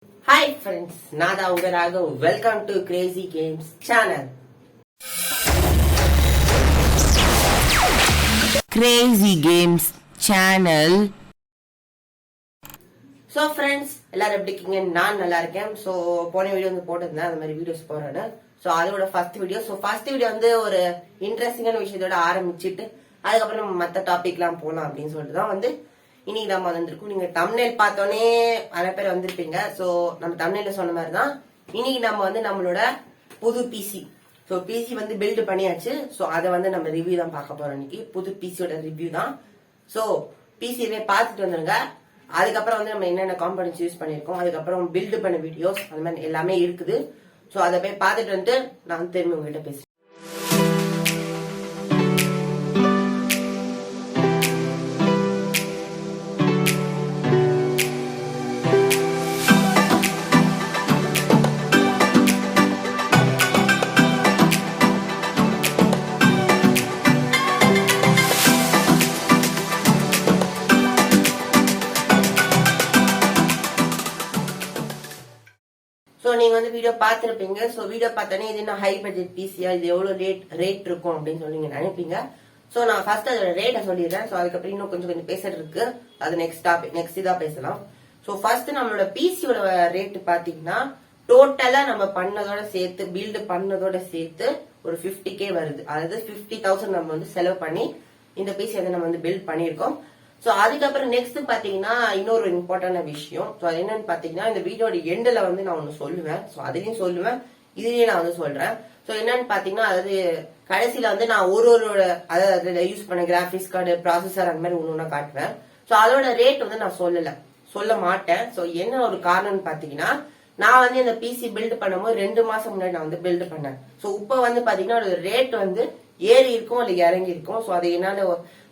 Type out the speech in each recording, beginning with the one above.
Hi friends, Nada Ugarago. Welcome to Crazy Games channel. Crazy Games channel. So friends, எல்லாரும் எப்படி இருக்கீங்க? நான் நல்லா இருக்கேன். ஸோ போன வீடியோ வந்து போட்டிருந்தேன், அந்த மாதிரி வீடியோஸ் போறேன். ஸோ அதோட first video. So first video வந்து ஒரு இன்ட்ரெஸ்டிங்கான விஷயத்தோட ஆரம்பிச்சுட்டு அதுக்கப்புறம் நம்ம மற்ற டாபிக்லாம் போகலாம் அப்படின்னு சொல்லிட்டு தான் வந்து இன்னைக்கு நம்ம வந்திருக்கோம். நீங்க தம்ப்நெயில் பார்த்தோன்னே நிறைய பேர் வந்திருப்பீங்க. ஸோ நம்ம தம்ப்நெயில சொன்ன மாதிரி தான் இன்னைக்கு நம்ம வந்து நம்மளோட புது பிசி, ஸோ பிசி வந்து பில்டு பண்ணியாச்சு. ஸோ அதை வந்து நம்ம ரிவ்யூ தான் பார்க்க போறோம் இன்னைக்கு. புது பிசியோட ரிவ்யூ தான். ஸோ பிசியவே பார்த்துட்டு வந்துருங்க. அதுக்கப்புறம் வந்து நம்ம என்னென்ன காம்பனன்ட்ஸ் யூஸ் பண்ணிருக்கோம், அதுக்கப்புறம் பில்டு பண்ண வீடியோஸ், அந்த மாதிரி எல்லாமே இருக்குது. ஸோ அதை போய் பார்த்துட்டு வந்துட்டு நான் திரும்பி உங்ககிட்ட பேசுறேன். ஸோ நீங்க வந்து வீடியோ பார்த்துருப்பீங்க. ஸோ வீடியோ பார்த்தோன்னே இது என்ன ஹை பட்ஜெட் பிசியா, இது எவ்வளவு ரேட் இருக்கும் அப்படின்னு சொல்லி நீங்க நினைப்பீங்க. ஸோ நான் ஃபர்ஸ்ட் அதோட ரேட்டை சொல்லிடுறேன். ஸோ அதுக்கப்புறம் இன்னும் கொஞ்சம் பேசுறது இருக்கு, அது நெக்ஸ்ட் இதா பேசலாம். ஸோ ஃபர்ஸ்ட் நம்மளோட பிசியோட ரேட் பாத்தீங்கன்னா டோட்டலா நம்ம பண்ணதோட சேர்த்து பில்டு பண்ணதோட சேர்த்து ஒரு 50K வருது. அதாவது 50,000 நம்ம வந்து செலவு பண்ணி இந்த பிசி வந்து நம்ம வந்து பில்ட் பண்ணிருக்கோம். சோ அதுக்கப்புறம் நெக்ஸ்ட் பாத்தீங்கன்னா இன்னொரு இம்பார்ட்டன்டான விஷயம். சோ அது என்னன்னு பாத்தீங்கன்னா இந்த வீடியோட எண்ட்ல வந்து நான் ஒன்னு சொல்லுவேன். சோ அதுலயும் சொல்லுவேன், இதுலயும் நான் வந்து சொல்றேன். சோ என்னன்னு பாத்தீங்கன்னா அதாவது கடைசியில வந்து நான் ஒரு அதாவது யூஸ் பண்ண கிராபிக்ஸ் கார்டு, ப்ராசஸர் அந்த மாதிரி ஒண்ணு காட்டுவேன். சோ அதோட ரேட் வந்து நான் சொல்ல மாட்டேன். சோ என்ன ஒரு காரணம்னு பாத்தீங்கன்னா நான் வந்து இந்த பிசி பில்டு பண்ணும்போது 2 மாசம் முன்னாடி நான் வந்து பில்டு பண்ணேன். சோ இப்ப வந்து பாத்தீங்கன்னா ரேட் வந்து ஏறி இருக்கும் இல்ல இறங்கி இருக்கும். சோ அது என்னால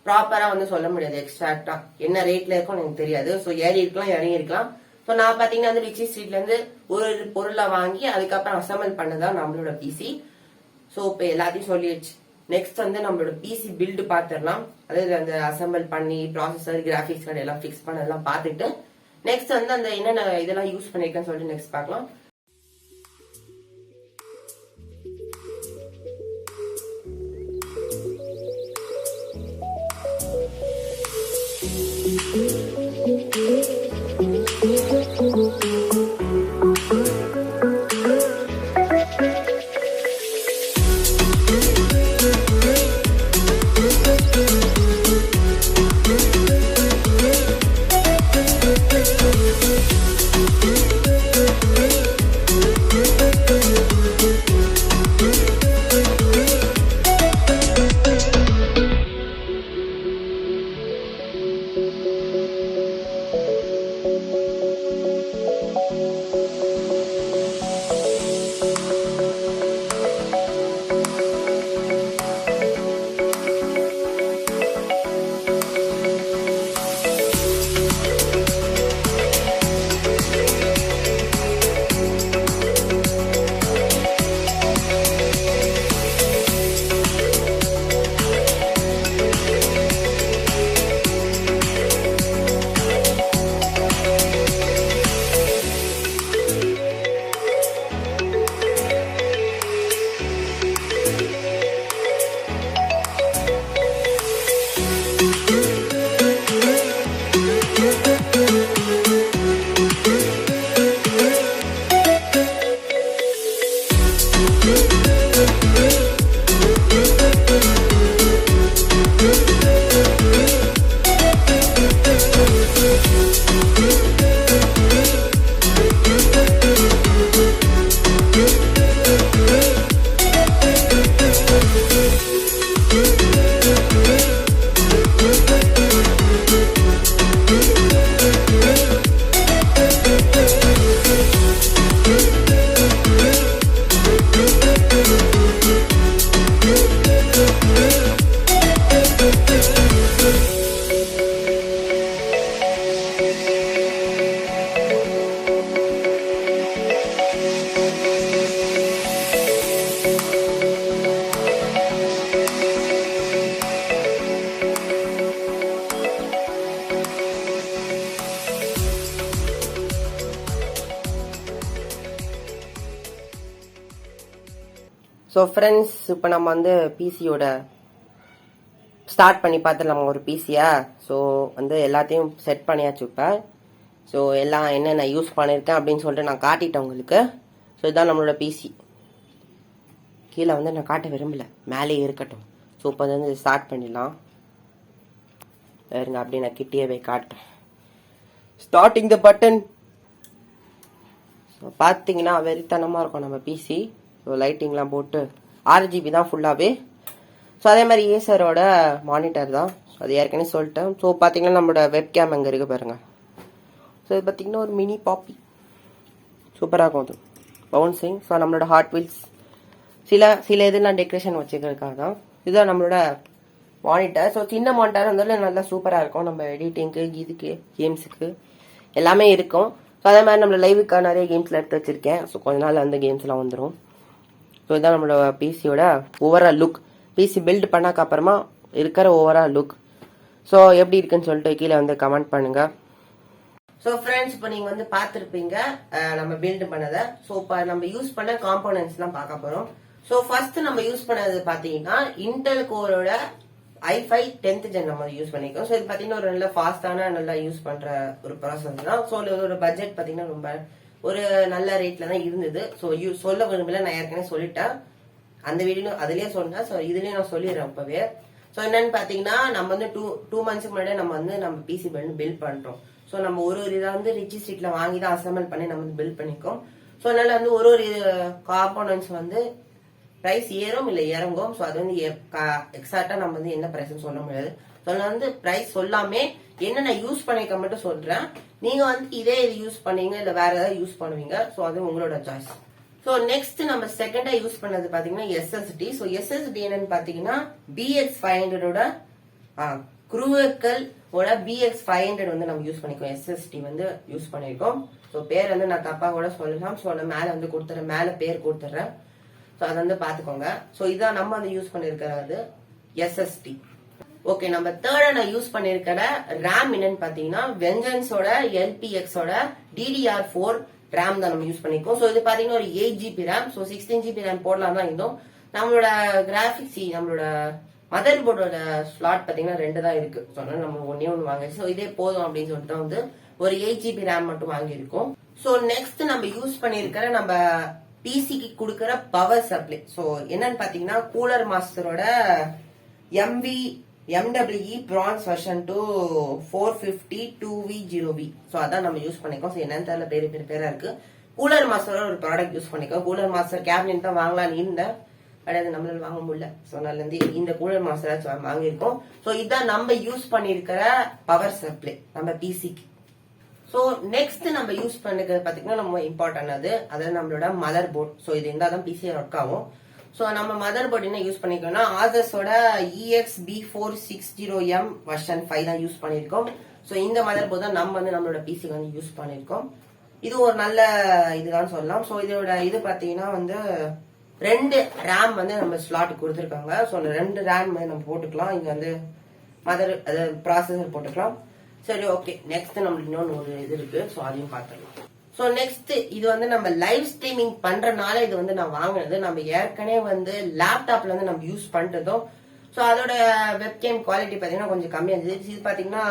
ப்ராப்பரா வந்து சொல்ல முடியாது. எக்ஸாக்டா என்ன ரேட்ல இருக்கும் எனக்கு தெரியாது. சோ ஏறி இருக்கலாம் இறங்கி இருக்கலாம். சோ நான் பாத்தீங்கன்னா வந்து ரிச்சி ஸ்ட்ரீட்ல இருந்து ஒரு பொருளை வாங்கி அதுக்கப்புறம் அசம்பிள் பண்ணதான் நம்மளோட பிசி. சோ இப்ப எல்லாத்தையும் சொல்லிடுச்சு. நெக்ஸ்ட் வந்து நம்மளோட பிசி பில்டு பாத்துடலாம். அதாவது அந்த அசம்பிள் பண்ணி ப்ராசஸர், கிராபிக்ஸ் கார்டு எல்லாம் பிக்ஸ் பண்ணதெல்லாம் பாத்துட்டு நெக்ஸ்ட் வந்து அந்த என்னென்ன இதெல்லாம் யூஸ் பண்ணிருக்கேன்னு சொல்லிட்டு நெக்ஸ்ட் பார்க்கலாம். ஸோ ஃப்ரெண்ட்ஸ், இப்போ நம்ம வந்து பிசியோட ஸ்டார்ட் பண்ணி பார்த்துடலாம் ஒரு பிசியா. ஸோ வந்து எல்லாத்தையும் செட் பண்ணியாச்சு இப்போ. ஸோ எல்லாம் என்னென்ன யூஸ் பண்ணியிருக்கேன் அப்படின்னு சொல்லிட்டு நான் காட்டிட்டேன் உங்களுக்கு. ஸோ இதுதான் நம்மளோட பிசி. கீழே வந்து நான் காட்ட விரும்பல, மேலே இருக்கட்டும். ஸோ இப்போ வந்து ஸ்டார்ட் பண்ணிடலாம். வேறுங்க அப்படியே நான் கிட்டே போய் காட்டுறேன். Starting the button. ஸோ பார்த்தீங்கன்னா வெறித்தனமாக இருக்கும் நம்ம பிசி. ஸோ லைட்டிங்லாம் போட்டு 6GB தான் ஃபுல்லாகவே. ஸோ அதே மாதிரி ஏசரோட மானிட்டர் தான், அது ஏற்கனவே சொல்லிட்டேன். ஸோ பார்த்தீங்கன்னா நம்மளோட வெப்கேம் அங்கே இருக்குது பாருங்க. ஸோ இது பார்த்தீங்கன்னா ஒரு மினி பாப்பி, சூப்பராக இருக்கும் அது, பவுன்சிங். ஸோ நம்மளோட ஹாட் வீல்ஸ், சில இதெல்லாம் டெக்கரேஷன் வச்சுக்கிறதுக்காக தான். இதுதான் நம்மளோட மானிட்டர். ஸோ சின்ன மானிட்டர் இருந்தாலும் நல்லா சூப்பராக இருக்கும், நம்ம எடிட்டிங்க்கு, இதுக்கு, கேம்ஸுக்கு எல்லாமே இருக்கும். ஸோ அதே மாதிரி நம்மளோட லைவுக்காக நிறைய கேம்ஸ்லாம் எடுத்து வச்சிருக்கேன். ஸோ கொஞ்ச நாள் அந்த கேம்ஸ்லாம் வந்துடும். ஸோ இதுதான் நம்மளோட பிசியோட ஓவரால் லுக். பிசி பில்ட் பண்ணாக்க அப்புறமா இருக்கிற ஓவரால் லுக். ஸோ எப்படி இருக்குன்னு சொல்லிட்டு கீழே வந்து கமெண்ட் பண்ணுங்க. ஸோ ஃப்ரெண்ட்ஸ், இப்போ நீங்கள் வந்து பார்த்துருப்பீங்க நம்ம பில்ட் பண்ணதை. ஸோ இப்போ நம்ம யூஸ் பண்ண காம்போனன்ட்ஸ்லாம் பார்க்க போகிறோம். ஸோ ஃபர்ஸ்ட் நம்ம யூஸ் பண்ணது பார்த்தீங்கன்னா இன்டெல் கோரோட i5 10th gen நம்ம யூஸ் பண்ணிக்கோம். ஸோ இது பார்த்தீங்கன்னா ஒரு நல்ல ஃபாஸ்டான நல்லா யூஸ் பண்ற ஒரு ப்ராசஸ் தான். ஸோ இதோட பட்ஜெட் பார்த்தீங்கன்னா ரொம்ப ஒரு நல்ல ரேட்ல தான் இருந்தது. ஸோ சொல்ல விரும்பல, நான் ஏற்கனவே சொல்லிட்டேன் அந்த வீடியோ, அதுலயே சொன்னேன். ஸோ இதுலயே நான் சொல்லிடுறேன் இப்பவே. ஸோ என்னன்னு பாத்தீங்கன்னா நம்ம வந்து டூ மந்த்ஸ்க்கு முன்னாடி நம்ம பிசி பில்ட் பண்றோம். ஸோ நம்ம ஒரு இதை வந்து ரிச்சி ஸ்ட்ரீட்ல வாங்கி தான் அசம்பிள் பண்ணி நம்ம பில்ட் பண்ணிக்கோம். ஸோ அதனால வந்து ஒரு காம்போனன்ட்ஸ் வந்து பிரைஸ் ஏறும் இல்ல இறங்கும். ஸோ அது வந்து எக்ஸாக்டா நம்ம வந்து என்ன பிரைஸ் சொல்ல முடியாது. ஸோ நான் வந்து பிரைஸ் சொல்லாமே என்னென்ன யூஸ் பண்ணிக்க மட்டும் சொல்றேன். நீங்க வந்து இதே இது யூஸ் பண்ணீங்க இல்ல வேற ஏதாவது யூஸ் பண்ணுவீங்க. ஸோ அது உங்களோட சாய்ஸ். ஸோ நெக்ஸ்ட் நம்ம செகண்டா யூஸ் பண்ணது பாத்தீங்கன்னா எஸ்எஸ்டி. ஸோ எஸ்எஸ்டி என்னன்னு பாத்தீங்கன்னா BX500 குரூவக்கல் BX500 வந்து நம்ம யூஸ் பண்ணிக்கோம். எஸ்எஸ்டி வந்து யூஸ் பண்ணிருக்கோம். ஸோ பேர் வந்து நான் தப்பா கூட சொல்லலாம். ஸோ நான் மேல வந்து கொடுத்துறேன், மேல பேர் கொடுத்துறேன். ஸோ அதை வந்து பாத்துக்கோங்க. ஸோ இதான் நம்ம வந்து யூஸ் பண்ணிருக்கிறது எஸ்எஸ்டி. ஓகே, நம்ம தேர்டா நான் யூஸ் பண்ணிருக்கிற ரேம் என்னன்னு பாத்தீங்கன்னா வெஞ்சன்ஸோட LPXோட DDR4 ரேம் தான் நம்ம யூஸ் பண்ணிருக்கோம். ஸோ இது பாத்தீங்கன்னா ஒரு 8GB RAM. So 16GB RAM போடலாம் தான் இருந்தோம். நம்மளோட கிராபிக்ஸ், நம்மளோட மதர் போர்டோட ஸ்லாட் பாத்தீங்கன்னா 2 தான் இருக்கு. ஸோ அதனால நம்ம ஒன்னே ஒன்று வாங்க. ஸோ இதே போதும் அப்படின்னு சொல்லிட்டு தான் வந்து ஒரு 8GB ரேம் மட்டும் வாங்கியிருக்கோம். ஸோ நெக்ஸ்ட் நம்ம யூஸ் பண்ணிருக்கிற நம்ம பிசிக்கு கொடுக்கற பவர் சப்ளை. ஸோ என்னன்னு பாத்தீங்கன்னா கூலர் மாஸ்டரோட MWE Bronze version 2 450 2V0V. So அதான் நம்ம யூஸ் பண்ணிக்கோம். ஸோ என்னன்னு தெரியல, பெரிய பேரா இருக்கு. கூலர் மாஸ்டரோட ஒரு ப்ராடக்ட் யூஸ் பண்ணிக்கோம். கூலர் மாஸ்டர் கேபினெட் தான் வாங்கலாம்னு இருந்தேன், கிடையாது, நம்மளால வாங்க முடியல. ஸோ அதனால இருந்து இந்த கூலர் மாஸ்டர் வாங்கியிருக்கோம். ஸோ இதான் நம்ம யூஸ் பண்ணிருக்கிற பவர் சப்ளை நம்ம பிசிக்கு. ஸோ நெக்ஸ்ட் நம்ம யூஸ் பண்ணிக்கிறது பாத்தீங்கன்னா நம்ம இம்பார்ட்டன்ட் அது நம்மளோட மதர் போர்ட். ஸோ இது இருந்தால் தான் பிசி ஒர்க் ஆகும். ஸோ நம்ம மதர் போர்ட் என்ன யூஸ் பண்ணிக்கோம்னா ஆசஸோட EXB460M வெர்ஷன் 5 தான் யூஸ் பண்ணிருக்கோம். ஸோ இந்த மதர் போர்ட் தான் நம்ம வந்து நம்மளோட பிசிக்கு வந்து யூஸ் பண்ணிருக்கோம். இது ஒரு நல்ல இதுதான் சொல்லலாம். ஸோ இதோட இது பாத்தீங்கன்னா வந்து 2 ரேம் வந்து நம்ம ஸ்லாட் கொடுத்துருக்காங்க. ஸோ 2 ரேம் வந்து நம்ம போட்டுக்கலாம். இங்க வந்து மதர் ப்ராசஸர் போட்டுக்கலாம். சரி, ஓகே. நெக்ஸ்ட் நம்மளுக்கு இன்னொன்று ஒரு இது இருக்கு. ஸோ அதையும் பார்த்துடலாம். ஸோ நெக்ஸ்ட் இது வந்து நம்ம லைவ் ஸ்ட்ரீமிங் பண்றதுனால இது வந்து நான் வாங்கினது. நம்ம ஏற்கனவே வந்து லேப்டாப்ல வந்து நம்ம யூஸ் பண்றதும். ஸோ அதோட வெப்கேம் குவாலிட்டி பார்த்தீங்கன்னா கொஞ்சம் கம்மியா இருந்துச்சு. இது பார்த்தீங்கன்னா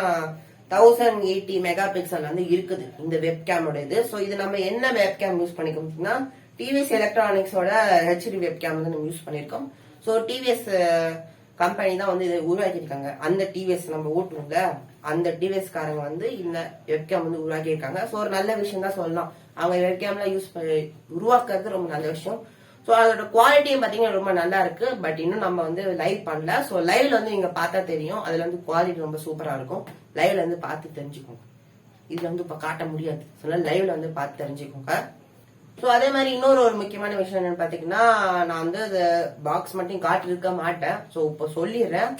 1080 மெகா பிக்சல் வந்து இருக்குது இந்த வெப்கேமோட இது. ஸோ இது நம்ம என்ன வெப்கேம் யூஸ் பண்ணிக்கோம்னா டிவிஎஸ் எலக்ட்ரானிக்ஸோட HD வெப்கேம் வந்து நம்ம யூஸ் பண்ணிருக்கோம். ஸோ டிவிஎஸ் கம்பெனி தான் வந்து இதை உருவாக்கியிருக்காங்க. அந்த டிவிஎஸ் நம்ம ஓட்டுவோம்ல, அந்த டிவிஎஸ் காரங்க வந்து இந்த வெப்கேம் வந்து உருவாக்கி இருக்காங்க. ஸோ ஒரு நல்ல விஷயம் தான் சொல்லலாம். அவங்க வெப்கேம்ல யூஸ் உருவாக்குறது ரொம்ப நல்ல விஷயம். ஸோ அதோட குவாலிட்டியும் பாத்தீங்கன்னா ரொம்ப நல்லா இருக்கு. பட் இன்னும் நம்ம வந்து லைவ் பண்ணல. ஸோ லைவ்ல வந்து நீங்க பார்த்தா தெரியும், அதுல வந்து குவாலிட்டி ரொம்ப சூப்பரா இருக்கும். லைவ்ல வந்து பார்த்து தெரிஞ்சுக்கோங்க. இதுல வந்து இப்ப காட்ட முடியாது. ஸோ லைவ்ல வந்து பார்த்து தெரிஞ்சுக்கோங்க. ஸோ அதே மாதிரி இன்னொரு ஒரு முக்கியமான விஷயம் என்னன்னு பாத்தீங்கன்னா நான் வந்து அந்த பாக்ஸ் மட்டும் காட்டிருக்க மாட்டேன். ஸோ இப்போ சொல்லிடுறேன்.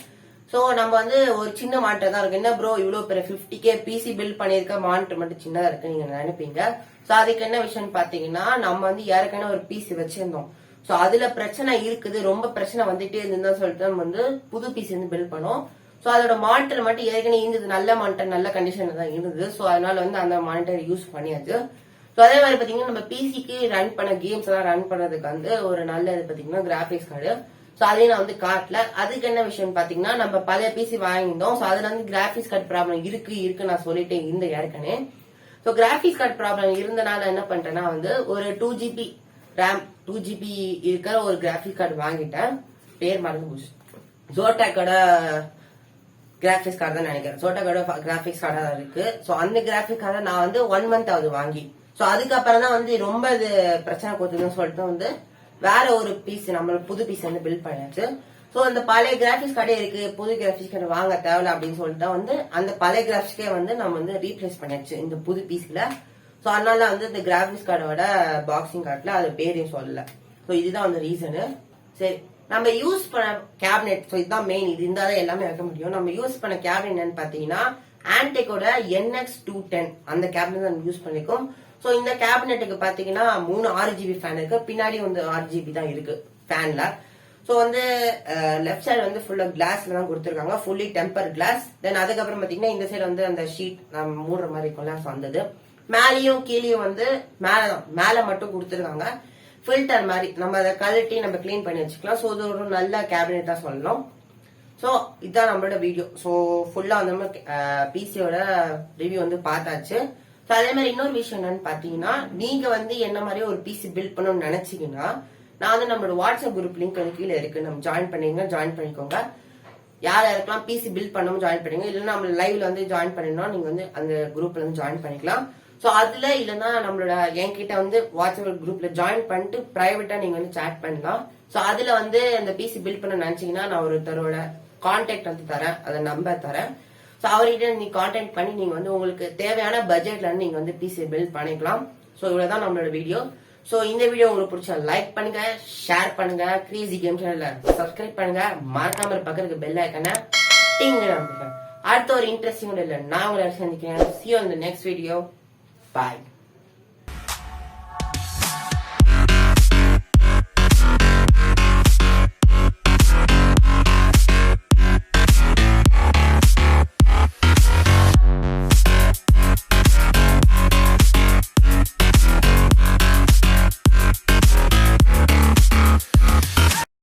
ஸோ நம்ம வந்து ஒரு சின்ன மானிட்டர் தான் இருக்கு. என்ன ப்ரோ இவ்வளவு பெரிய 50K பிசி பில்ட் பண்ணிருக்க மானிட்டர் மட்டும் சின்னதா இருக்கு நீங்க நினைப்பீங்க. ஸோ அதுக்கு என்ன விஷயம் பாத்தீங்கன்னா நம்ம வந்து ஏற்கனவே ஒரு பிசி வச்சிருந்தோம். ஸோ அதுல பிரச்சனை இருக்குது, ரொம்ப பிரச்சனை வந்துட்டே இருந்ததுன்னு சொல்லிட்டு நம்ம வந்து புது பிசி வந்து பில்ட் பண்ணோம். ஸோ அதோட மானிட்டர் மட்டும் ஏற்கனவே இருந்தது, நல்ல மானிட்டர், நல்ல கண்டிஷன்ல தான் இருந்தது. ஸோ அதனால வந்து அந்த மானிட்டர் யூஸ் பண்ணியாச்சு. ஸோ ஸோ அதே மாதிரி பாத்தீங்கன்னா நம்ம பிசிக்கு ரன் பண்ண கேம்ஸ் எல்லாம் ரன் பண்றதுக்கு வந்து ஒரு நல்லது பாத்தீங்கன்னா கிராபிக்ஸ் கார்டு. ஸோ அதையும் நான் வந்து காட்டல. அதுக்கு என்ன விஷயம் பாத்தீங்கன்னா நம்ம பழைய பிசி வாங்கியிருந்தோம். ஸோ அதுல வந்து கிராபிக்ஸ் கார்டு ப்ராப்ளம் இருக்கு நான் சொல்லிட்டேன் இந்த ஏற்கனவே. ஸோ கிராபிக்ஸ் கார்டு ப்ராப்ளம் இருந்தனால என்ன பண்ணிட்டேன்னா வந்து ஒரு 2GB ரேம் 2GB இருக்கிற ஒரு கிராபிக்ஸ் கார்டு வாங்கிட்டேன். பேர் மறந்து போச்சு. ஜோட்டாக்கோட கிராபிக்ஸ் கார்டு தான் நினைக்கிறேன். ஜோட்டாக்கோட கிராபிக்ஸ் கார்டா தான் இருக்கு. ஸோ அந்த கிராபிக்ஸ் கார்டை நான் வந்து 1 month ஆகுது வாங்கி. ஸோ அதுக்கப்புறம் தான் வந்து ரொம்ப இது பிரச்சனை கொடுத்துன்னு சொல்லிட்டு வந்து வேற ஒரு பீஸ் நம்ம புது பீஸ் வந்து பில்ட் பண்ணியாச்சு. ஸோ அந்த பழைய கிராபிக்ஸ் கார்டே இருக்கு, புது கிராபிக்ஸ் கார்டு வாங்க தேவையில்ல அப்படின்னு சொல்லிட்டு வந்து அந்த பழைய கிராபிக்ஸ்கே வந்து நம்ம வந்து ரீப்ளேஸ் பண்ணியாச்சு இந்த புது பீஸ்ல. ஸோ அதனால வந்து இந்த கிராபிக்ஸ் கார்டோட பாக்ஸிங் கார்டுல அது பேரையும் சொல்லல. ஸோ இதுதான் வந்து ரீசனு. சரி, நம்ம யூஸ் பண்ண கேபினெட். ஸோ இதுதான் மெயின், இது இருந்தாலும் எல்லாமே வைக்க முடியும். நம்ம யூஸ் பண்ண கேபினெட் என்னன்னு பாத்தீங்கன்னா ஆன்டெக்கோட NX210 அந்த கேபினெட் தான் யூஸ் பண்ணிருக்கோம். சோ இந்த கேபினெட்டுக்கு பாத்தீங்கன்னா 3 RGB ஃபேன் இருக்கு, பின்னாடி வந்து RGB தான் இருக்கு ஃபேன்ல. சோ வந்து லெஃப்ட் சைடு வந்து ஃபுல்லா கிளாஸ்ல தான் கொடுத்துருக்காங்க, ஃபுல்லி டெம்பர் கிளாஸ். தென் அதுக்கப்புறம் பாத்தீங்கன்னா இந்த சைடு வந்து அந்த ஷீட் நம்ம மூடுற மாதிரி இருக்கும்ல வந்தது. மேலேயும் கீழேயும் வந்து மேல மட்டும் கொடுத்துருக்காங்க ஃபில்டர் மாதிரி, நம்ம அதை கழட்டி நம்ம கிளீன் பண்ணி வச்சுக்கலாம். ஸோ இது ஒரு நல்ல கேபினெட் தான் சொல்லலாம். ஸோ இதுதான் நம்மளோட வீடியோ. ஸோ ஃபுல்லா வந்து நம்ம பிசியோட ரிவ்யூ வந்து பார்த்தாச்சு. ஸோ அதே மாதிரி இன்னொரு விஷயம் என்னன்னு பாத்தீங்கன்னா நீங்க வந்து என்ன மாதிரி ஒரு பிசி பில்ட் பண்ணணும்னு நினைச்சீங்கன்னா நான் வந்து நம்மளோட வாட்ஸ்அப் குரூப் லிங்க் வந்து கீழே இருக்கு, நம்ம ஜாயின் பண்ணிக்கோங்க. யார் யாருக்கெல்லாம் பிசி பில்ட் பண்ணவும் ஜாயின் பண்ணுங்க. இல்லைன்னா நம்ம லைவ்ல வந்து ஜாயின் பண்ணணும், நீங்க வந்து அந்த குரூப்ல வந்து ஜாயின் பண்ணிக்கலாம். சோ அதுல இல்லன்னா நம்மளோட என்கிட்ட வந்து வாட்ஸ்அப் குரூப்ல ஜாயின் பண்ணிட்டு பிரைவேட்டா நீங்க வந்து சாட் பண்ணலாம். சோ அதுல வந்து அந்த பிசி பில்ட் பண்ண நினைச்சீங்கன்னா நான் ஒருத்தரோட கான்டாக்ட் வந்து தரேன், அதை நம்பர் தரேன். சோ அவர்கிட்ட நீங்க கான்டாக்ட் பண்ணி நீங்க வந்து உங்களுக்கு தேவையான பட்ஜெட்ல நீங்க வந்து பிசி பில்ட் பண்ணிக்கலாம். சோ இவ்வளவுதான் நம்மளோட வீடியோ. சோ இந்த வீடியோ உங்களுக்கு பிடிச்சா லைக் பண்ணுங்க, ஷேர் பண்ணுங்க, கிரேசி கேம் சேனல்ல சப்ஸ்கிரைப் பண்ணுங்க, மறக்காம பக்கத்துக்கு பெல் ஐக்கனை டிங் பண்ணுங்க. அடுத்த ஒரு இன்ட்ரெஸ்டிங் இல்ல நான் உங்களை சந்திக்கிறேன். See you in the next video. Bye.